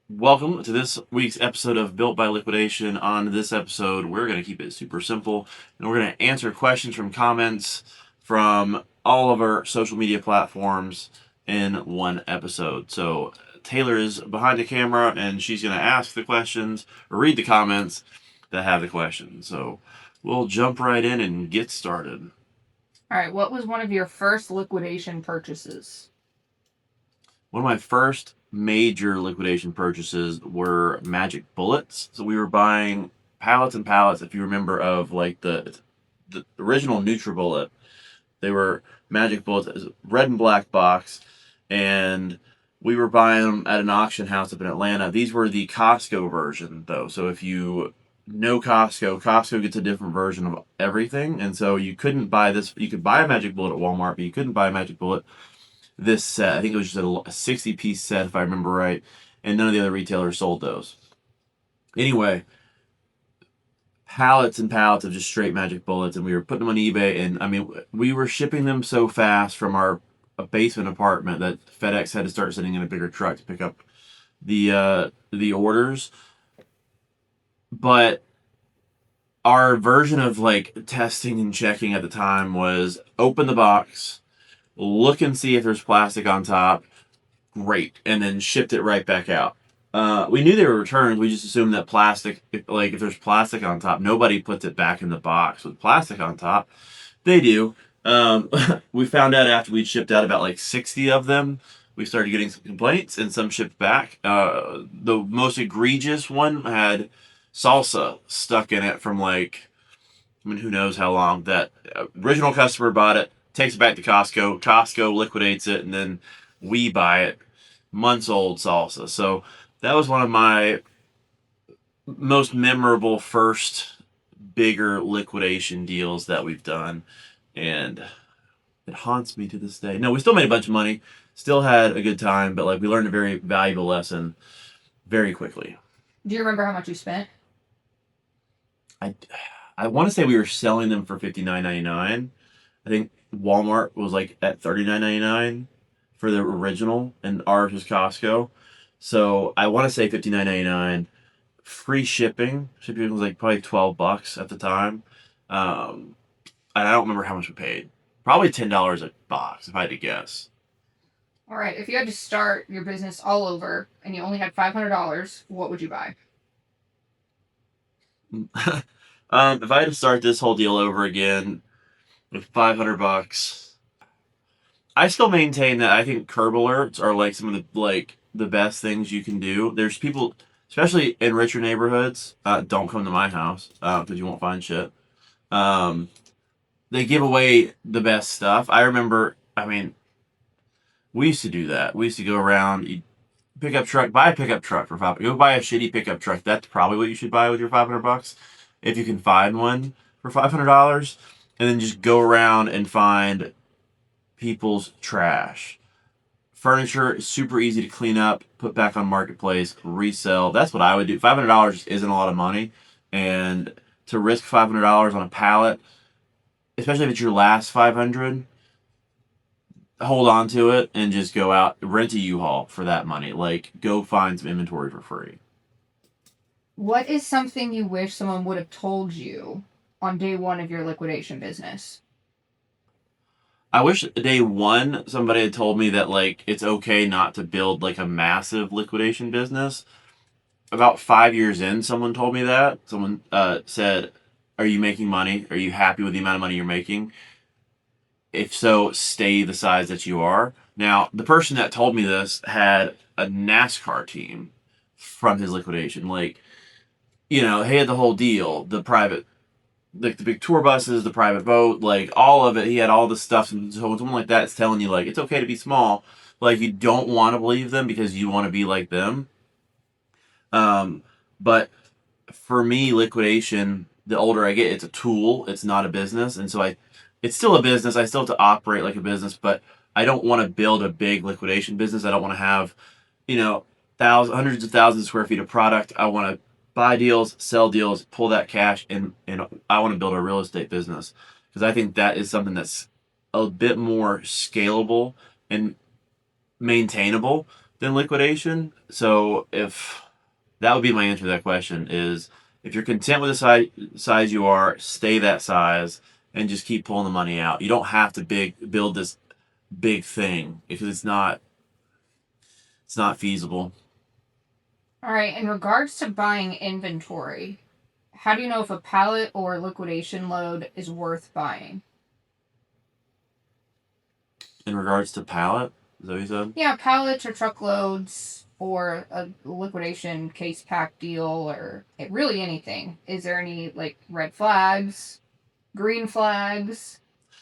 Welcome to this week's episode of Built by Liquidation. On this episode, we're going to keep it super simple and we're going to answer questions from comments from all of our social media platforms in one episode. So, Taylor is behind the camera and she's going to ask the questions or read the comments that have the questions. So, we'll jump right in and get started. All right, what was one of your first liquidation purchases? One of my first major liquidation purchases were magic bullets. So we were buying pallets and pallets, if you remember, of like the original NutriBullet. They were magic bullets, red and black box, and we were buying them at an auction house up in Atlanta. These were the Costco version, though. So if you know Costco gets a different version of everything, and so you couldn't buy this. You could buy a magic bullet at Walmart, but you couldn't buy a magic bullet this set. I think it was just a 60-piece set, if I remember right, and none of the other retailers sold those. Anyway, pallets and pallets of just straight magic bullets, and we were putting them on eBay, and I mean, we were shipping them so fast from our basement apartment that FedEx had to start sending in a bigger truck to pick up the orders. But our version of like testing and checking at the time was open the box, look and see if there's plastic on top, great, and then shipped it right back out. We knew they were returns. We just assumed that plastic, if there's plastic on top, nobody puts it back in the box with plastic on top. They do. We found out after we'd shipped out about like 60 of them. We started getting some complaints and some shipped back. The most egregious one had salsa stuck in it from like, I mean, who knows how long. That original customer bought it, takes it back to Costco. Costco liquidates it, and then we buy it, months old salsa. So that was one of my most memorable first bigger liquidation deals that we've done, and it haunts me to this day. No, we still made a bunch of money, still had a good time, but like we learned a very valuable lesson very quickly. Do you remember how much you spent? I I want to say we were selling them for $59.99. I think Walmart was like at $39.99 for the original, and ours was Costco. So I want to say $59.99. Free shipping. Shipping was like probably $12 at the time. Um, and I don't remember how much we paid. Probably $10 a box, if I had to guess. All right, if you had to start your business all over and you only had $500, what would you buy? If I had to start this whole deal over again with $500, I still maintain that I think curb alerts are like some of the best things you can do. There's people, especially in richer neighborhoods, don't come to my house because you won't find shit. Um, they give away the best stuff. I remember, I mean, we used to do that. We used to go around, you pickup truck, buy a pickup truck for five. Go buy a shitty pickup truck. That's probably what you should buy with your $500 if you can find one for $500, and then just go around and find people's trash. Furniture is super easy to clean up, put back on marketplace, resell. That's what I would do. $500 isn't a lot of money, and to risk $500 on a pallet, especially if it's your last 500, hold on to it and just go out, rent a U-Haul for that money. Like, go find some inventory for free. What is something you wish someone would have told you on day one of your liquidation business? I wish day one somebody had told me that like it's okay not to build like a massive liquidation business. About 5 years in, someone told me that. Someone said, "Are you making money? Are you happy with the amount of money you're making? If so, stay the size that you are." Now, the person that told me this had a NASCAR team from his liquidation. Like, he had the whole deal, the private, like the big tour buses, the private boat, like all of it. He had all the stuff. And so when someone like that is telling you like it's okay to be small, like you don't want to believe them because you want to be like them. Um, but for me, liquidation, the older I get, it's a tool. It's not a business, and so it's still a business. I still have to operate like a business, but I don't want to build a big liquidation business. I don't want to have, you know, hundreds of thousands of square feet of product. I want to buy deals, sell deals, pull that cash, and I want to build a real estate business because I think that is something that's a bit more scalable and maintainable than liquidation. So if that would be my answer to that question is if you're content with the size you are, stay that size and just keep pulling the money out. You don't have to build this big thing because it's not feasible. All right, in regards to buying inventory, how do you know if a pallet or liquidation load is worth buying? In regards to pallet, is that what you said? Yeah, pallets or truckloads or a liquidation case pack deal or really anything. Is there any like red flags, green flags?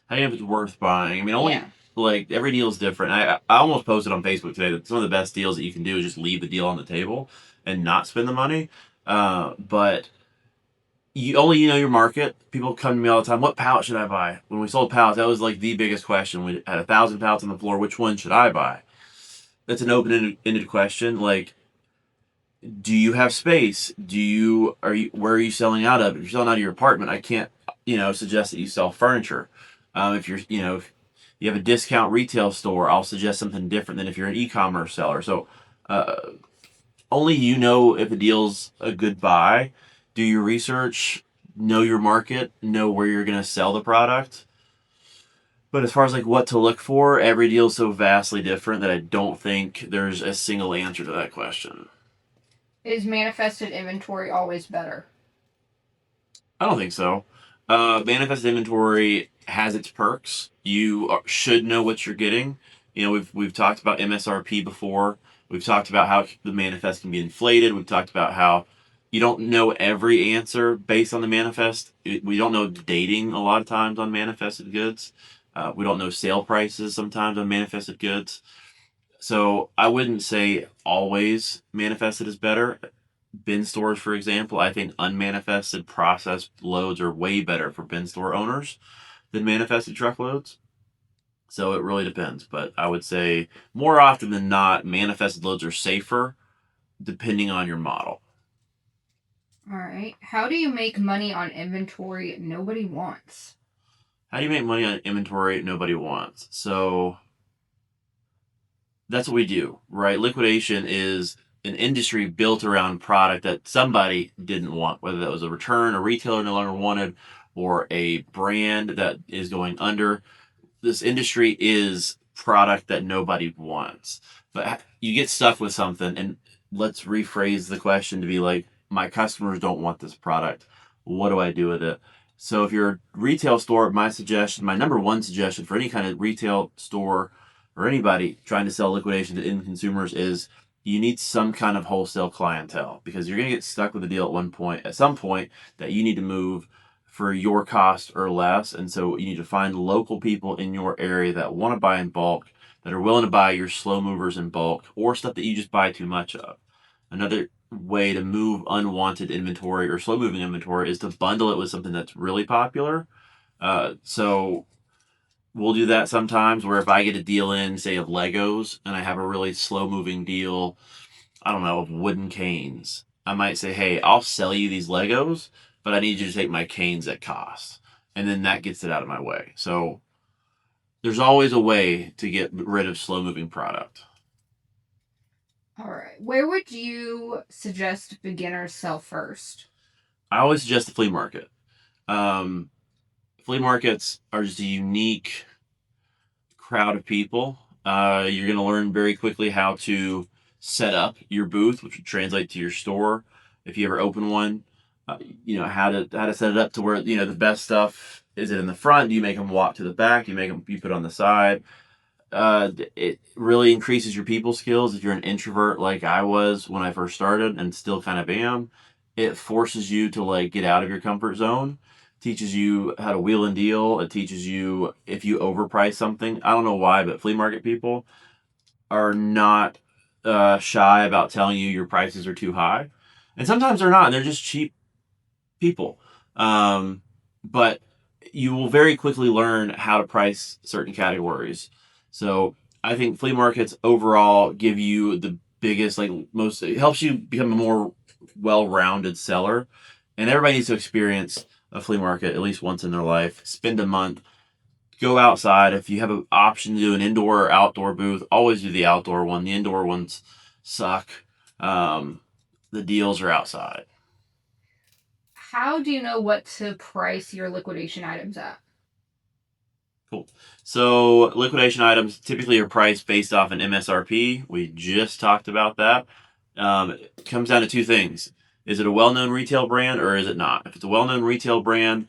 How do you know if it's worth buying? I mean, only Yeah. like every deal is different. I almost posted on Facebook today that some of the best deals that you can do is just leave the deal on the table and not spend the money. But you only know your market. People come to me all the time. What pallet should I buy? When we sold pallets, that was like the biggest question. We had 1,000 pallets on the floor. Which one should I buy? That's an open-ended question. Like, do you have space? Where are you selling out of? If you're selling out of your apartment, I can't suggest that you sell furniture. If you have a discount retail store, I'll suggest something different than if you're an e-commerce seller. So uh, only you know if a deal's a good buy. Do your research, know your market, know where you're going to sell the product. But as far as like what to look for, every deal is so vastly different that I don't think there's a single answer to that question. Is manifested inventory always better? I don't think so. Manifest inventory has its perks. Should know what you're getting. We've talked about MSRP before. We've talked about how the manifest can be inflated. We've talked about how you don't know every answer based on the manifest. We don't know dating a lot of times on manifested goods. We don't know sale prices sometimes on manifested goods. So I wouldn't say always manifested is better. Bin stores, for example, I think unmanifested processed loads are way better for bin store owners than manifested truckloads. So it really depends. But I would say more often than not, manifested loads are safer depending on your model. All right. How do you make money on inventory nobody wants? How do you make money on inventory nobody wants? So that's what we do, right? Liquidation is an industry built around product that somebody didn't want, whether that was a return, a retailer no longer wanted, or a brand that is going under. This industry is product that nobody wants. But you get stuck with something, and let's rephrase the question to be like, my customers don't want this product. What do I do with it? So if you're a retail store, my number one suggestion for any kind of retail store or anybody trying to sell liquidation to end consumers is you need some kind of wholesale clientele because you're going to get stuck with a deal at some point that you need to move for your cost or less. And so you need to find local people in your area that want to buy in bulk, that are willing to buy your slow movers in bulk or stuff that you just buy too much of. Another way to move unwanted inventory or slow moving inventory is to bundle it with something that's really popular. So we'll do that sometimes where if I get a deal in, say, of Legos and I have a really slow moving deal, I don't know, of wooden canes, I might say, hey, I'll sell you these Legos, but I need you to take my canes at cost. And then that gets it out of my way. So there's always a way to get rid of slow moving product. All right. Where would you suggest beginners sell first? I always suggest the flea market. Um, Flea markets are just a unique crowd of people. You're going to learn very quickly how to set up your booth, which would translate to your store if you ever open one. How to set it up to where the best stuff is it in the front. Do you make them walk to the back? Do you put it on the side? It really increases your people skills. If you're an introvert like I was when I first started and still kind of am, it forces you to like get out of your comfort zone. Teaches you how to wheel and deal. It teaches you if you overprice something. I don't know why, but flea market people are not shy about telling you your prices are too high, and sometimes they're not. They're just cheap people. Um, but you will very quickly learn how to price certain categories. So I think flea markets overall give you the biggest, like most, it helps you become a more well rounded seller. And everybody needs to experience a flea market at least once in their life. Spend a month, go outside. If you have an option to do an indoor or outdoor booth, always do the outdoor one. The indoor ones suck. The deals are outside. How do you know what to price your liquidation items at? Cool. So liquidation items typically are priced based off an MSRP. We just talked about that. It comes down to two things. Is it a well-known retail brand or is it not? If it's a well-known retail brand,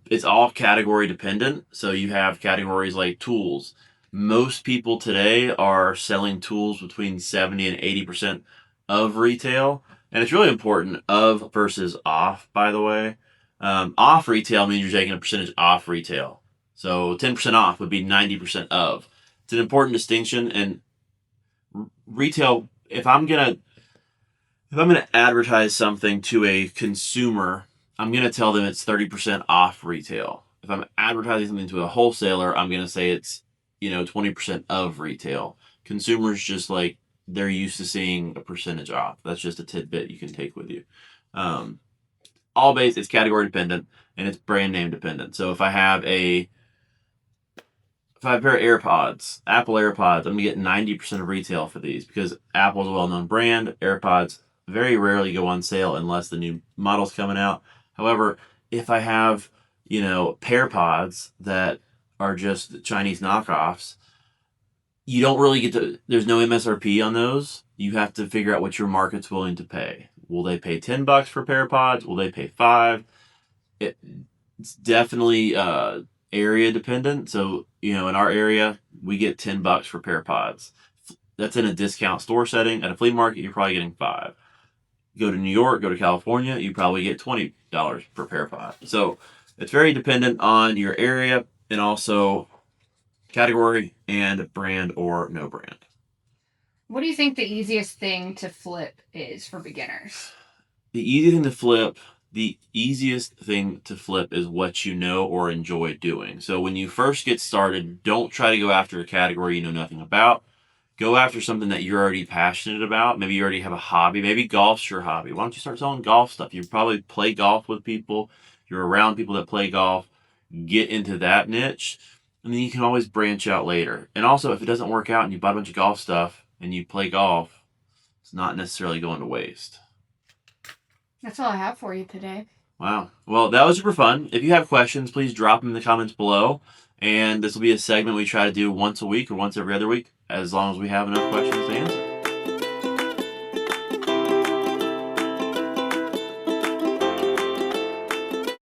it's all category dependent. So you have categories like tools. Most people today are selling tools between 70 and 80% of retail. And it's really important of versus off, by the way. Off retail means you're taking a percentage off retail. So 10% off would be 90% of. It's an important distinction. And retail, if I'm gonna advertise something to a consumer, I'm gonna tell them it's 30% off retail. If I'm advertising something to a wholesaler, I'm gonna say it's 20% of retail. Consumers just like they're used to seeing a percentage off. That's just a tidbit you can take with you. Um, all based, it's category dependent and it's brand name dependent. So if I have a pair of AirPods, Apple AirPods, I'm gonna get 90% of retail for these because Apple's a well-known brand. AirPods very rarely go on sale unless the new model's coming out. However, if I have, PairPods that are just Chinese knockoffs, you don't really get to, there's no MSRP on those. You have to figure out what your market's willing to pay. Will they pay $10 for PairPods? Will they pay 5? It's definitely area dependent. So, in our area, we get $10 for pair pods. That's in a discount store setting. At a flea market, you're probably getting 5. Go to New York, go to California, you probably get $20 per pair pod. So it's very dependent on your area and also category and brand or no brand. What do you think the easiest thing to flip is for beginners? The easiest thing to flip is what you know or enjoy doing. So when you first get started, don't try to go after a category you know nothing about. Go after something that you're already passionate about. Maybe you already have a hobby. Maybe golf's your hobby. Why don't you start selling golf stuff? You probably play golf with people. You're around people that play golf. Get into that niche. And then you can always branch out later. And also, if it doesn't work out and you bought a bunch of golf stuff and you play golf, it's not necessarily going to waste. That's all I have for you today. Wow. Well, that was super fun. If you have questions, please drop them in the comments below. And this will be a segment we try to do once a week or once every other week, as long as we have enough questions to answer.